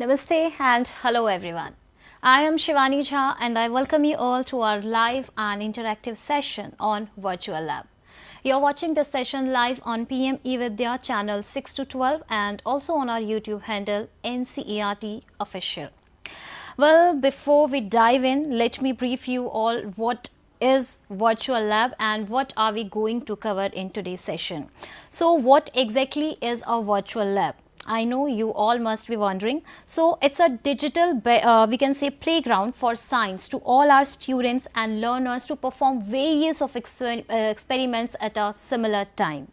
Namaste and hello everyone. I am Shivani Jha and I welcome you all to our live and interactive session on Virtual Lab. You are watching this session live on PM eVidya channel 6 to 12 and also on our YouTube handle NCERT Official. Well, before we dive in, let me brief you all what is Virtual Lab and what are we going to cover in today's session. So what exactly is a Virtual Lab? I know you all must be wondering. So it's a digital, we can say, playground for science to all our students and learners to perform various of experiments at a similar time.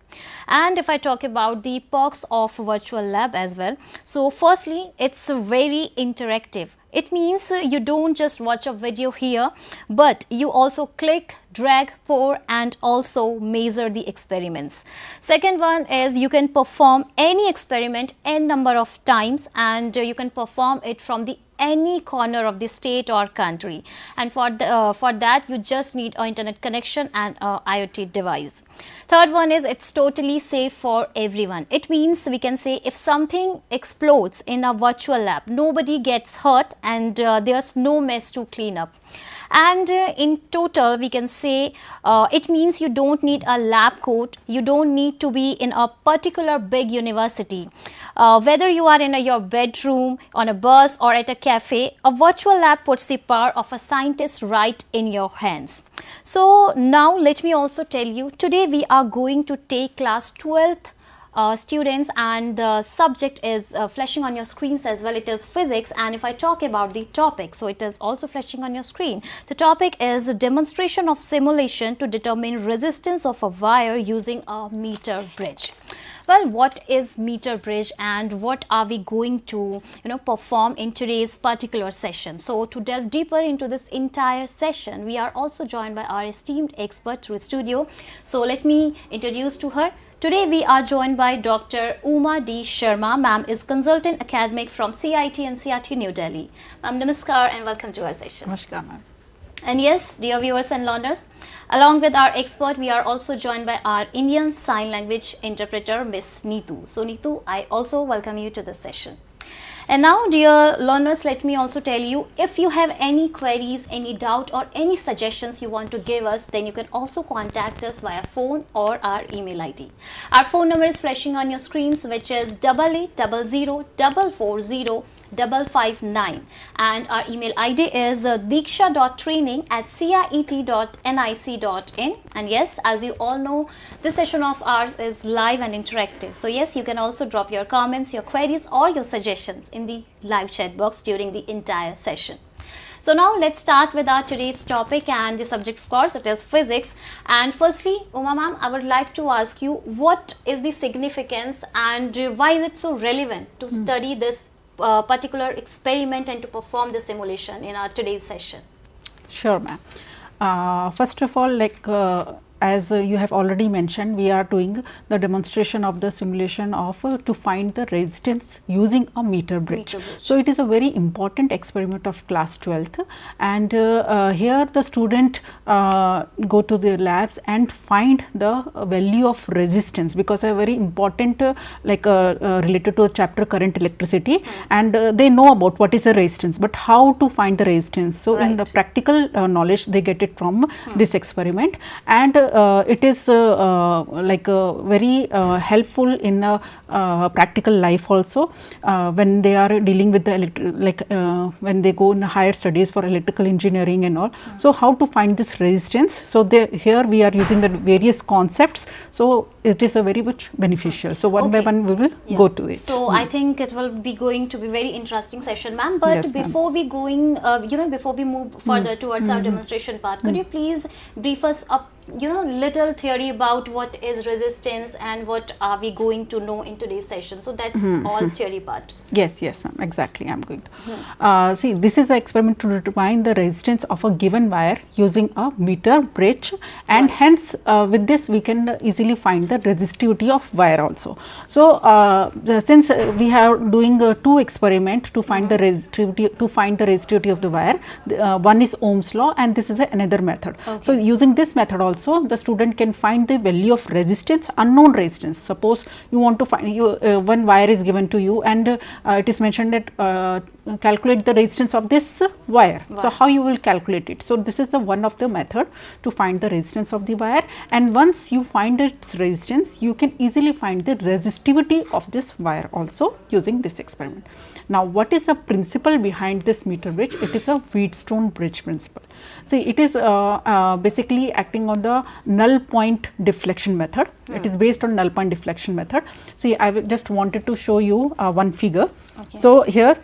And if I talk about the perks of Virtual Lab as well, so firstly, it's very interactive. It means you don't just watch a video here, but you also click, drag, pour and also measure the experiments. Second one is you can perform any experiment n number of times and you can perform it from the any corner of the state or country, and for that you just need an internet connection and a IoT device. Third one is it's totally safe for everyone. It means we can say if something explodes in a virtual lab, nobody gets hurt and there's no mess to clean up. And in total we can say it means you don't need a lab coat, you don't need to be in a particular big university. Whether you are in your bedroom, on a bus or at a cafe, a virtual lab puts the power of a scientist right in your hands. So now let me also tell you, today we are going to take class 12th students and the subject is flashing on your screens as well. It is physics, and if I talk about the topic, so it is also flashing on your screen. The topic is demonstration of simulation to determine resistance of a wire using a meter bridge. Well, what is meter bridge and what are we going to perform in today's particular session? So to delve deeper into this entire session, we are also joined by our esteemed expert through studio. So let me introduce to her. Today we are joined by Dr. Uma D. Sharma. Ma'am is consultant academic from CIET and NCERT New Delhi. Ma'am, namaskar and welcome to our session. Namaskar, ma'am. And yes, dear viewers and learners, along with our expert, we are also joined by our Indian Sign Language interpreter, Miss Neetu. So Neetu, I also welcome you to this session. And now, dear learners, let me also tell you, if you have any queries, any doubt or any suggestions you want to give us, then you can also contact us via phone or our email ID. Our phone number is flashing on your screens, which is 8800440559, and our email ID is diksha.training@ciet.nic.in. and yes, as you all know, this session of ours is live and interactive. So yes, you can also drop your comments, your queries or your suggestions in the live chat box during the entire session. So now let's start with our today's topic, and the subject, of course, it is physics. And firstly, Uma ma'am, I would like to ask you, what is the significance and why is it so relevant to study this particular experiment and to perform the simulation in our today's session? Sure, ma'am. First of all, as you have already mentioned, we are doing the demonstration of the simulation of to find the resistance using a meter bridge. So it is a very important experiment of class 12th, and here the student go to the labs and find the value of resistance, because a very important related to a chapter current electricity, and they know about what is a resistance, but how to find the resistance. So in the practical knowledge they get it from this experiment, and it is very helpful in practical life also, when they are dealing with the when they go in the higher studies for electrical engineering and all. So how to find this resistance? So here we are using the various concepts, so it is a very much beneficial. So one by one we will go to it. So I think it will be going to be very interesting session, ma'am. But yes, before we going, before we move further towards our demonstration part, could you please brief us up little theory about what is resistance and what are we going to know in today's session? So that's all theory part. Yes, ma'am, exactly. I am going to see, this is an experiment to determine the resistance of a given wire using a meter bridge, and hence with this we can easily find the the resistivity of wire also. So since we are doing two experiment to find the resistivity of the wire, one is Ohm's law and this is another method. So using this method also, the student can find the value of resistance, unknown resistance. Suppose you want to find, one wire is given to you and it is mentioned that calculate the resistance of this wire. So how you will calculate it? So this is the one of the method to find the resistance of the wire, and once you find its resistance, you can easily find the resistivity of this wire also using this experiment. Now what is the principle behind this meter bridge? It is a Wheatstone bridge principle. See, it is basically acting on the null point deflection method. It is based on null point deflection method. See, I just wanted to show you one figure. So here,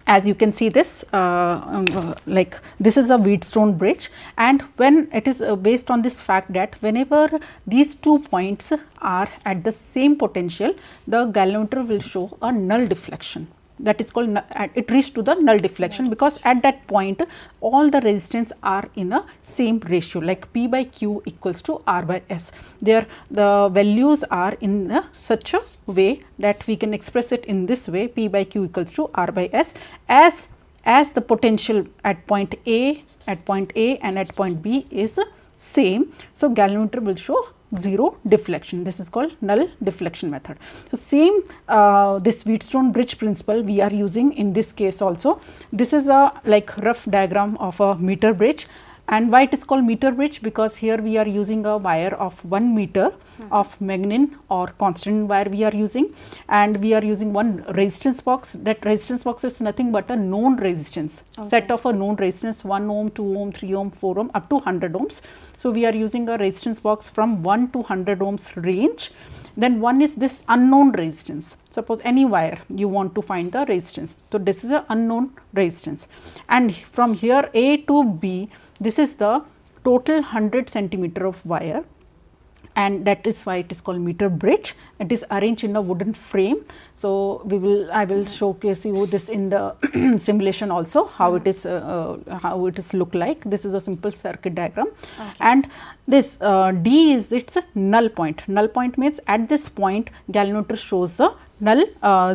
as you can see this, like this is a Wheatstone bridge, and when it is based on this fact that whenever these 2 points are at the same potential, the galvanometer will show a null deflection. That is called, it reached to the null deflection, because at that point all the resistance are in a same ratio, like P by Q equals to R by S. There the values are in such a way that we can express it in this way: P by Q equals to R by S, as the potential at point A and at point B is same. So galvanometer will show zero deflection. This is called null deflection method. So same this Wheatstone bridge principle we are using in this case also. This is a like rough diagram of a meter bridge. And why it is called meter bridge? Because here we are using a wire of 1 meter of magnin or constant wire we are using, and we are using one resistance box. That resistance box is nothing but a known resistance, set of a known resistance: 1 ohm, 2 ohm, 3 ohm, 4 ohm, up to 100 ohms. So we are using a resistance box from 1 to 100 ohms range. Then one is this unknown resistance. Suppose any wire you want to find the resistance. So this is a unknown resistance, and from here A to B, this is the total 100 centimeter of wire, and that is why it is called meter bridge. It is arranged in a wooden frame. So I will showcase you this in the simulation also, how it is look like. This is a simple circuit diagram, and this D is its null point. Null point means at this point galvanometer shows a null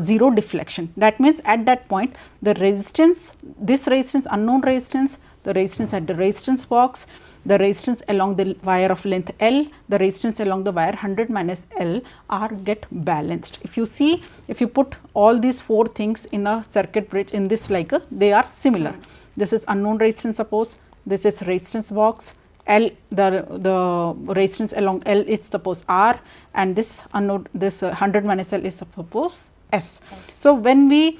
zero deflection. That means at that point the resistance, this resistance, unknown resistance, the resistance at the resistance box, the resistance along the wire of length L, the resistance along the wire 100 minus L are get balanced. If you see, if you put all these 4 things in a circuit bridge in this, like they are similar. This is unknown resistance, suppose this is resistance box L, the resistance along L is suppose R, and this unknown, this 100 minus L is suppose S. So when we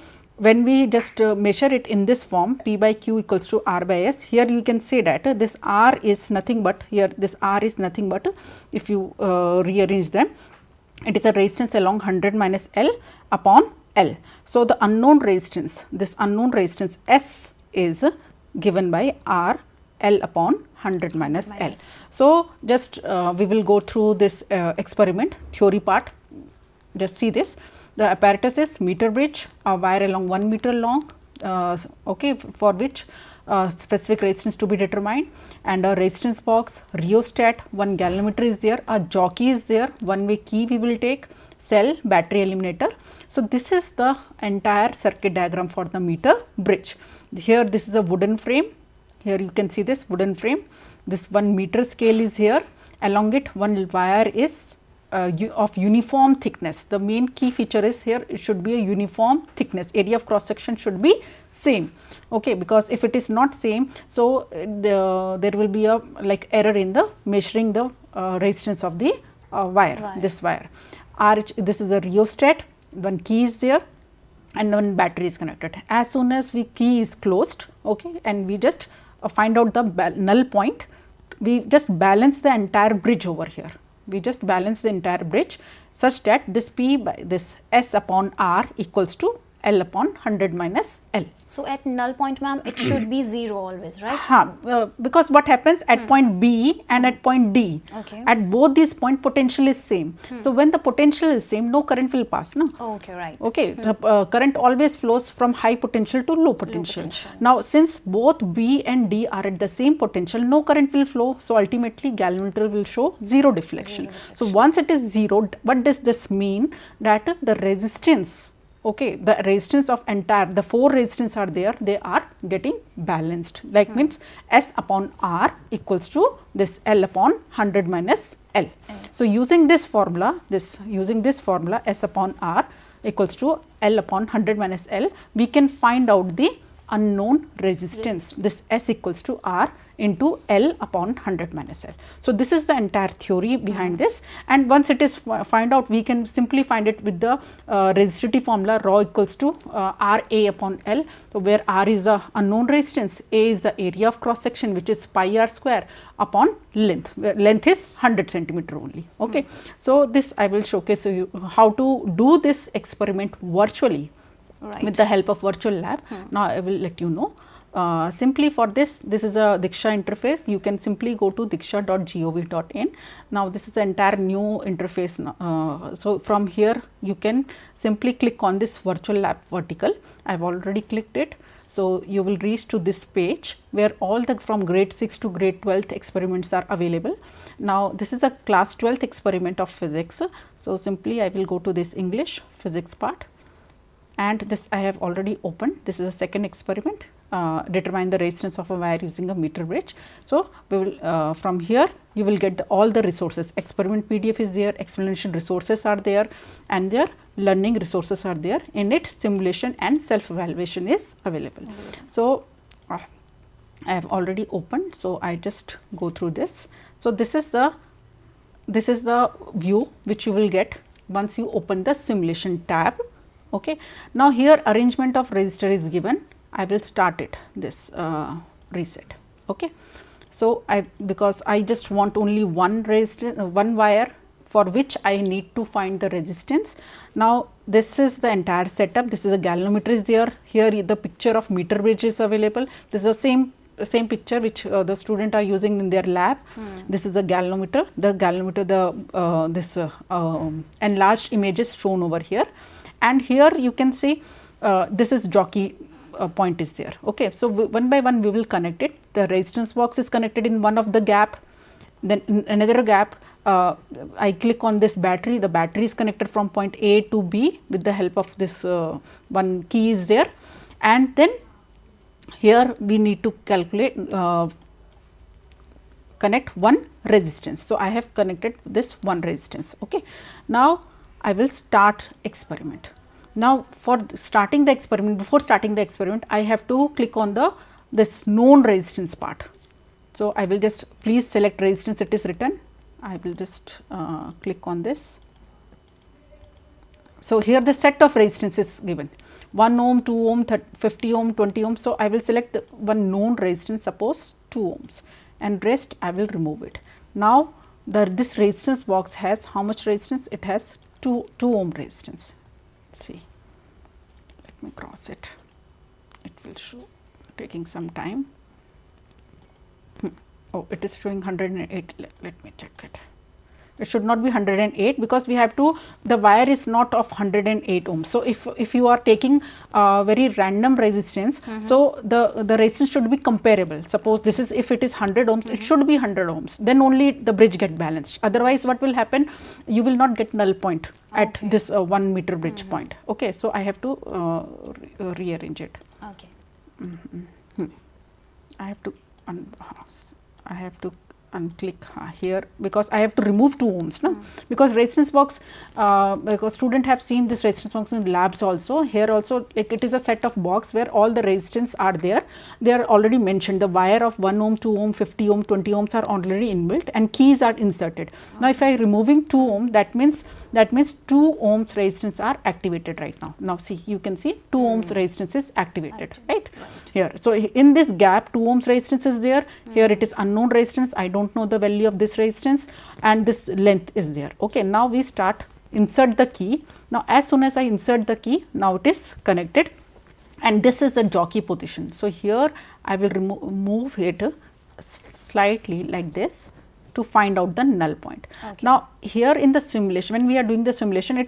just measure it in this form, P by Q equals to R by S, here you can say that this R is nothing but, here this R is nothing but, if you rearrange them, it is a resistance along 100 minus L upon L. So the unknown resistance, this unknown resistance S is given by R L upon 100 minus L. So just we will go through this experiment theory part. Just see this. The apparatus is meter bridge, a wire along 1 meter long, for which specific resistance to be determined, and a resistance box, rheostat, one galvanometer is there, a jockey is there, one way key we will take, cell, battery eliminator. So this is the entire circuit diagram for the meter bridge. Here this is a wooden frame. Here you can see this wooden frame. This 1 meter scale is here. Along it one wire is of uniform thickness. The main key feature is here, it should be a uniform thickness. Area of cross section should be same. Okay, because if it is not same, so there will be a like error in the measuring the resistance of the wire. This wire. This is a rheostat. One key is there, and one battery is connected. As soon as key is closed, okay, and we just find out the null point, we just balance the entire bridge over here. We just balance the entire bridge such that this P by this S upon R equals to L upon 100 minus L. So at null point, ma'am, it should be 0 always, right? Because what happens at point B and at point D, Okay. at both these point potential is same. So when the potential is same, no current will pass, no? Okay, right. Okay, the current always flows from high potential to low potential. potential. Now since both B and D are at the same potential, no current will flow, so ultimately galvanometer will show zero deflection. So once it is zero, what does this mean? That the resistance, okay, the resistance of entire, the 4 resistance are there, they are getting balanced, like means S upon R equals to this L upon 100 minus L. So using this formula, S upon R equals to L upon 100 minus L, we can find out the unknown resistance. This S equals to R into L upon 100 minus L. So this is the entire theory behind this, and once it is find out, we can simply find it with the resistivity formula rho equals to R A upon L. So where R is the unknown resistance, A is the area of cross section, which is pi R square upon length, where length is 100 centimeter only. Okay. So this I will showcase you how to do this experiment virtually, Right. with the help of virtual lab. Now I will let you know. Simply for this is a Diksha interface. You can simply go to diksha.gov.in. Now this is the entire new interface. So from here you can simply click on this virtual lab vertical. I have already clicked it. So you will reach to this page where all the from grade 6 to grade 12th experiments are available. Now this is a class 12th experiment of physics. So simply I will go to this English physics part, and this I have already opened. This is a second experiment. Determine the resistance of a wire using a meter bridge. So we will from here you will get all the resources. Experiment PDF is there, explanation resources are there, and their learning resources are there. In it, simulation and self evaluation is available. So I have already opened. So I just go through this. So this is the view which you will get once you open the simulation tab. Okay. Now here arrangement of resistor is given. I will start it this reset. Okay. So because I just want only one resistor, one wire, for which I need to find the resistance. Now this is the entire setup. This is a galvanometer is there. Here the picture of meter bridge is available. This is the same picture which the student are using in their lab. This is a galvanometer. The galvanometer, this enlarged image is shown over here, and here you can see this is jockey point is there. Okay. So one by one we will connect it. The resistance box is connected in one of the gap, then in another gap I click on this battery. The battery is connected from point A to B with the help of this one key is there, and then here we need to calculate connect one resistance. So I have connected this one resistance. Okay. Now I will start experiment. Now for starting the experiment, before starting the experiment, I have to click on this known resistance part. So I will just please select resistance, it is written. I will just click on this. So here the set of resistance is given, 1 ohm, 2 ohm, 50 ohm, 20 ohm. So I will select the one known resistance, suppose 2 ohms, and rest I will remove it. Now this resistance box has how much resistance? It has 2 ohm resistance. See, let me cross it. It will show, taking some time. Oh, it is showing 108. Let me check it. It should not be 108 because we have to, the wire is not of 108 ohms. So if you are taking very random resistance, so the resistance should be comparable. Suppose this is, if it is 100 ohms, it should be 100 ohms. Then only the bridge get balanced. Otherwise, what will happen? You will not get null point at this 1 meter bridge point. Okay, so I have to rearrange it. Okay. I have to unclick here because I have to remove 2 ohms, no? Because resistance box, because student have seen this resistance box in labs also. Here also, like it is a set of box where all the resistance are there. They are already mentioned. The wire of 1 ohm, 2 ohm, 50 ohm, 20 ohms are already inbuilt, and keys are inserted. Now if I removing 2 ohm, that means 2 ohms resistance are activated right now. Now see, you can see 2 ohms resistance is activated, right? Here. So in this gap, 2 ohms resistance is there. Here it is unknown resistance. I don't know the value of this resistance, and this length is there. Okay. Now we start, insert the key. Now as soon as I insert the key, now it is connected, and this is the jockey position. So here I will move it slightly like this to find out the null point. Okay. Now here in the simulation, when we are doing the simulation,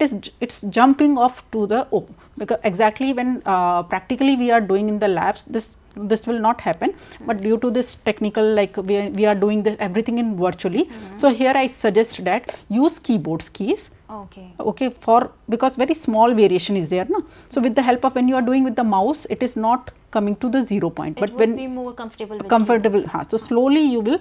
it's jumping off to the O, because exactly when practically we are doing in the labs, this will not happen, but due to this technical, like we are doing everything in virtually. So here I suggest that use keyboards keys. Okay, because very small variation is there, no? So with the help of, when you are doing with the mouse, it is not coming to the 0 point, but when be more comfortable with so slowly you will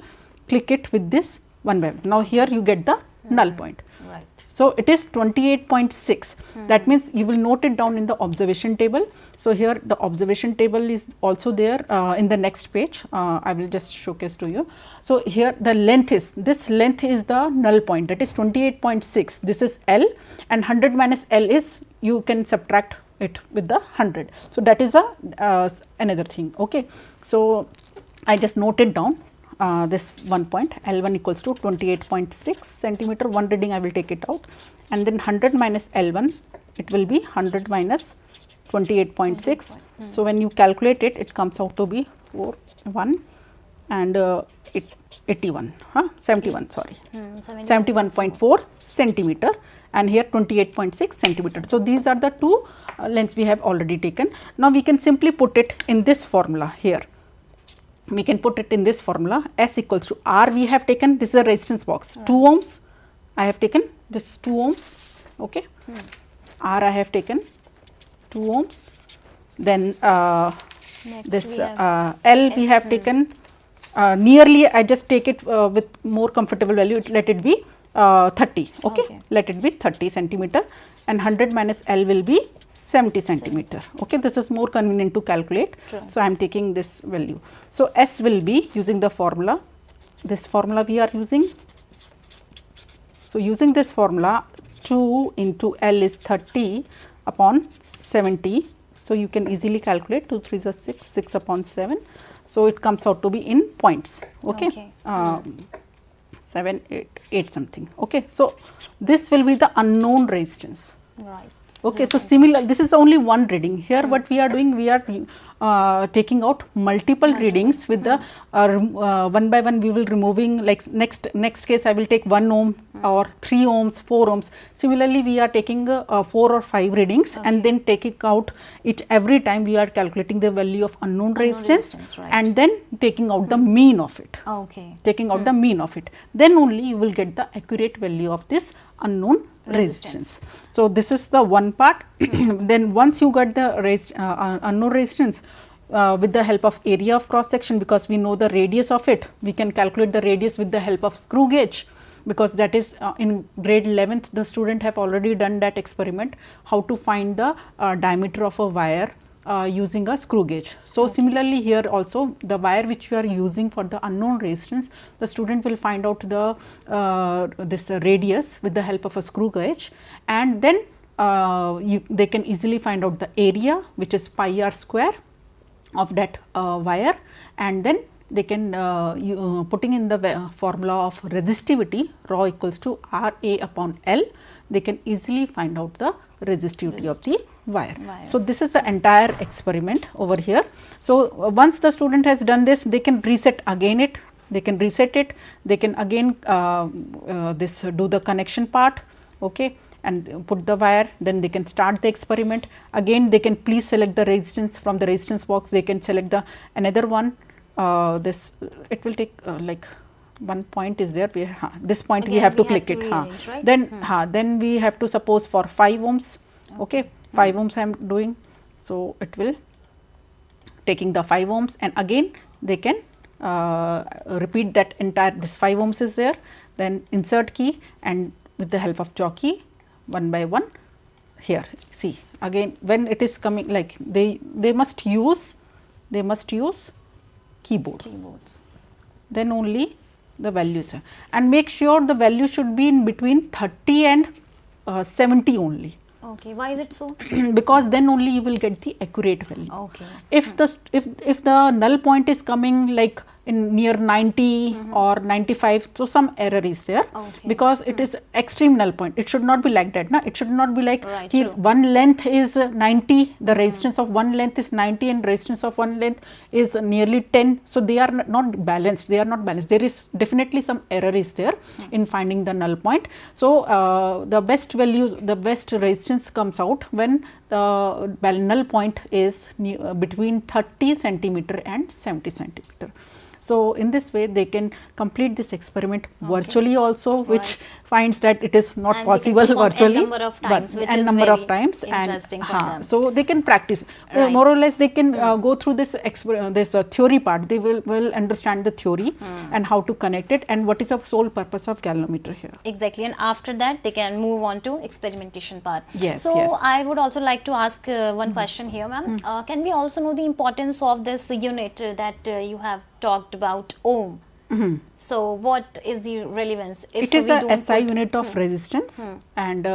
click it with this one by one. Now here you get the null point. Right. So it is 28.6. That means you will note it down in the observation table. So here the observation table is also there in the next page. I will just showcase to you. So here the length is, this length is the null point, that is 28.6. This is L, and 100 minus L is, you can subtract it with the 100. So that is another thing. Okay. So I just noted down this one point, L1 equals to 28.6 centimeter. One reading I will take it out, and then 100 minus L1, it will be 100 minus 28.6. So when you calculate it, it comes out to be 41 and 81, 71, sorry, 71.4 centimeter, and here 28.6 centimeter. So these are the two lengths we have already taken. Now we can simply put it in this formula here. We can put it in this formula, S equals to R we have taken, this is a resistance box, 2 ohms, I have taken this 2 ohms, okay. R I have taken 2 ohms, then this L we have taken, nearly I just take it with more comfortable value, let it be 30, okay, let it be 30 centimeter, and 100 minus L will be 70 centimeter. Okay, this is more convenient to calculate. True. So I am taking this value. So S will be using the formula, this formula we are using. So using this formula, 2 into L is 30 upon 70. So you can easily calculate, 2 3 is 6, 6 upon 7. So it comes out to be in points. Okay. 7, 8 something. Okay. So this will be the unknown resistance. Right. Okay, so similar, this is only one reading. Here what we are doing, we are taking out multiple readings with the one by one we will removing, like next case I will take 1 ohm or 3 ohms, 4 ohms. Similarly, we are taking 4 or 5 readings and then taking out it every time we are calculating the value of unknown resistance, right. and then taking out the mean of it. Okay. Taking out the mean of it. Then only you will get the accurate value of this unknown resistance. So this is the one part. Then once you got the unknown resistance, with the help of area of cross section, because we know the radius of it, we can calculate the radius with the help of screw gauge, because that is in grade 11th the student have already done that experiment, how to find the diameter of a wire using a screw gauge. So similarly here also, the wire which you are using for the unknown resistance, the student will find out the this radius with the help of a screw gauge, and then they can easily find out the area, which is pi r square of that wire, and then they can putting in the formula of resistivity, rho equals to R A upon L, they can easily find out the resistivity of the wire. So this is the entire experiment over here. So once the student has done this, they can reset again it, they can reset it, they can again do the connection part, okay, and put the wire, then they can start the experiment. Again they can please select the resistance from the resistance box, they can select the another one, this it will take like one point is there, this point again we have to click it, right? Then we have to suppose for 5 ohms, okay, 5 ohms I am doing, so it will taking the 5 ohms, and again they can repeat that entire, this 5 ohms is there, then insert key, and with the help of jockey one by one, here see again when it is coming, like they must use keyboards, then only the values, and make sure the value should be in between 30 and 70 only. Okay, why is it so? Because then only you will get the accurate value. Okay. If the null point is coming like in near 90 or 95, so some error is there, because it is extreme null point. It should not be like that, na? It should not be like here one length is 90, the resistance of one length is 90 and resistance of one length is nearly 10. So they are not balanced, they are not balanced. There is definitely some error is there in finding the null point. So the best value, the best resistance comes out when the null point is between 30 centimeter and 70 centimeter. So in this way they can complete this experiment virtually also, which finds that it is not possible virtually, number of times, but and number of times, and so they can practice. More or less they can go through this theory part. They will understand the theory and how to connect it and what is the sole purpose of galvanometer here. Exactly, and after that they can move on to experimentation part. Yes. So yes. I would also like to ask one question here, ma'am. Can we also know the importance of this unit that you have talked about, ohm? So what is the relevance? If it is a SI unit of resistance, and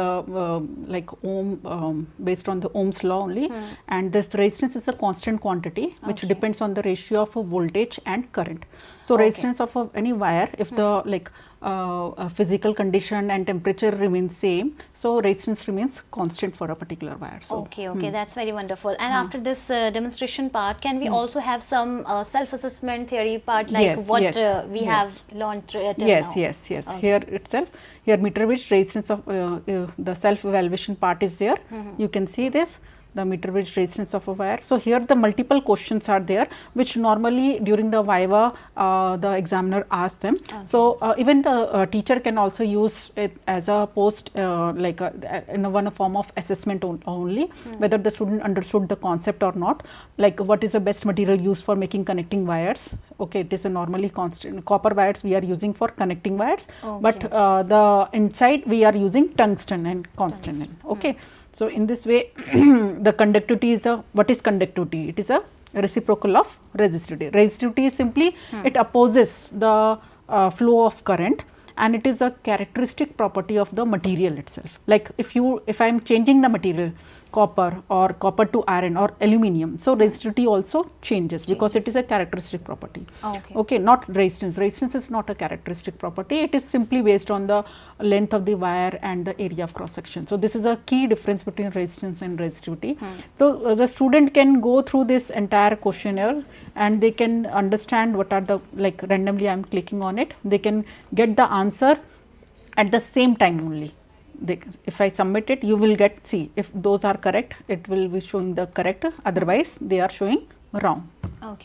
like ohm, based on the Ohm's law only, and this resistance is a constant quantity which depends on the ratio of a voltage and current. So resistance of any wire, if the like physical condition and temperature remains same, so resistance remains constant for a particular wire. So, okay, that's very wonderful. And after this demonstration part, can we also have some self-assessment theory part, like what we have learned till now? Yes. Here itself, here meter bridge resistance of the self-evaluation part is there. You can see this, the meter bridge resistance of a wire. So here the multiple questions are there, which normally during the viva the examiner asks them. So even the teacher can also use it as a post like in one form of assessment only, whether the student understood the concept or not, like what is the best material used for making connecting wires. Okay, it is a normally constant copper wires we are using for connecting wires, but the inside we are using tungsten and constant. Okay. So in this way the conductivity is what is conductivity? It is a reciprocal of resistivity. Resistivity is simply it opposes the flow of current, and it is a characteristic property of the material itself. Like if I am changing the material, copper or copper to iron or aluminium, so resistivity also changes because it is a characteristic property. Okay, not resistance. Resistance is not a characteristic property. It is simply based on the length of the wire and the area of cross section. So this is a key difference between resistance and resistivity. So the student can go through this entire questionnaire and they can understand what are the, like randomly I am clicking on it, they can get the answer at the same time only. If I submit it, you will get, see if those are correct, it will be showing the correct, otherwise they are showing wrong.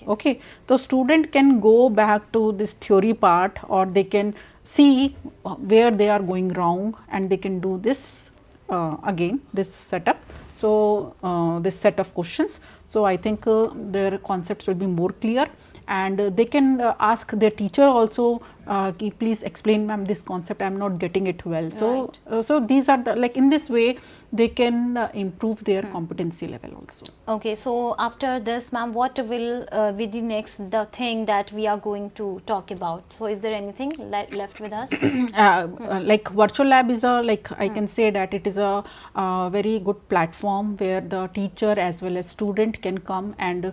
Okay. So student can go back to this theory part, or they can see where they are going wrong, and they can do this again, this setup. So this set of questions. So I think their concepts will be more clear, and they can ask their teacher also, please explain ma'am this concept, I am not getting it well. So so these are the, like in this way they can improve their competency level also. Okay, so after this ma'am, what will be the next thing that we are going to talk about? So is there anything left with us? Like virtual lab is a, like I can say that it is a very good platform where the teacher as well as student can come and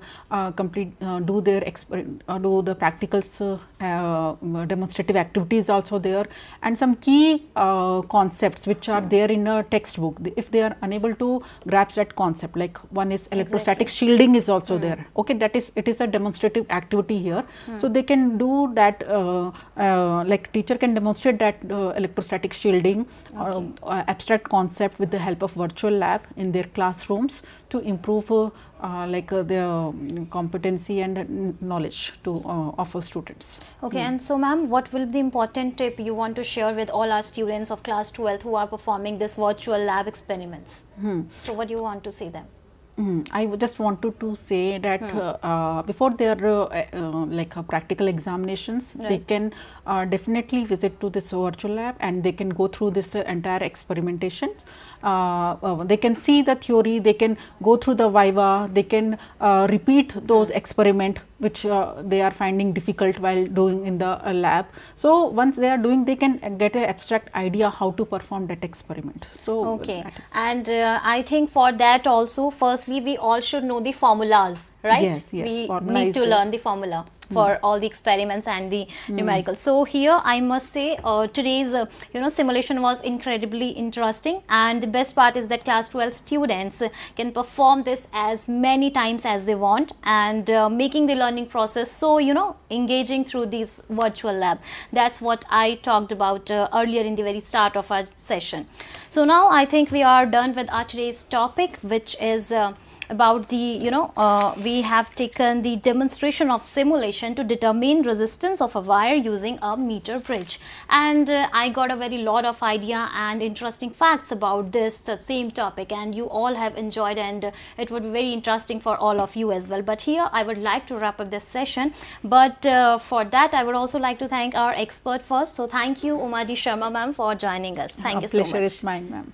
complete do their do the practicals, demonstrative activities also there, and some key concepts which are there in a textbook. If they are unable to grasp that concept, like one is electrostatic shielding is also there. Okay, that is, it is a demonstrative activity here. So they can do that, like teacher can demonstrate that electrostatic shielding abstract concept with the help of virtual lab in their classrooms to improve like their competency and knowledge to offer students. Okay, and so ma'am, what will be the important tip you want to share with all our students of class 12th who are performing this virtual lab experiments? So what do you want to say them? I just wanted to say that before their like practical examinations, they can definitely visit to this virtual lab and they can go through this entire experimentation. They can see the theory, they can go through the viva, they can repeat those experiment which they are finding difficult while doing in the lab. So once they are doing, they can get an abstract idea how to perform that experiment. So okay, and I think for that also, firstly we all should know the formulas, right? Yes, we need to learn the formula. for all the experiments and the numericals. So here I must say today's simulation was incredibly interesting, and the best part is that class 12 students can perform this as many times as they want, and making the learning process so engaging through this virtual lab. That's what I talked about earlier in the very start of our session. So now I think we are done with our today's topic, which is about the we have taken the demonstration of simulation to determine resistance of a wire using a meter bridge, and I got a very lot of idea and interesting facts about this same topic, and you all have enjoyed, and it would be very interesting for all of you as well. But here I would like to wrap up this session, but for that I would also like to thank our expert first. So thank you, Umadi Sharma ma'am, for joining us. Thank you so much. Pleasure is mine, ma'am.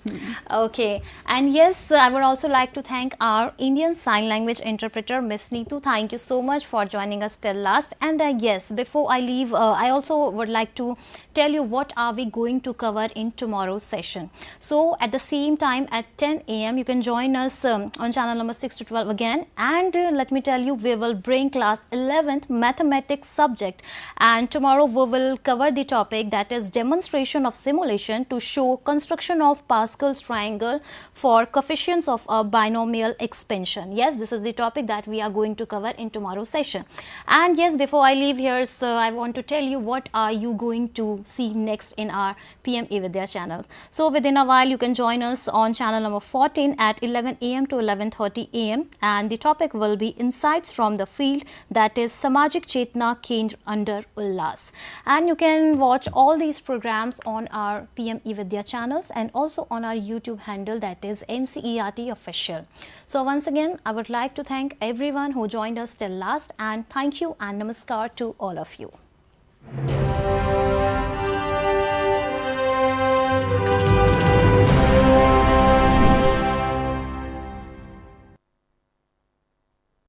Okay, and yes, I would also like to thank our Indian Sign Language interpreter, Miss Neetu. Thank you so much for joining us till last. And yes, before I leave, I also would like to tell you what are we going to cover in tomorrow's session. So at the same time at 10 a.m. you can join us on channel number 6 to 12 again, and let me tell you, we will bring class 11th mathematics subject, and tomorrow we will cover the topic that is demonstration of simulation to show construction of Pascal's triangle for coefficients of a binomial expansion. Yes, this is the topic that we are going to cover in tomorrow's session. And yes, before I leave here, so I want to tell you what are you going to see next in our PM eVidya channels. So within a while you can join us on channel number 14 at 11 a.m. to 11:30 a.m. and the topic will be insights from the field, that is Samajik Chetna Kendra under Ullas. And you can watch all these programs on our PM eVidya channels and also on our YouTube handle, that is NCERT official. So once again, I would like to thank everyone who joined us till last, and thank you and namaskar to all of you.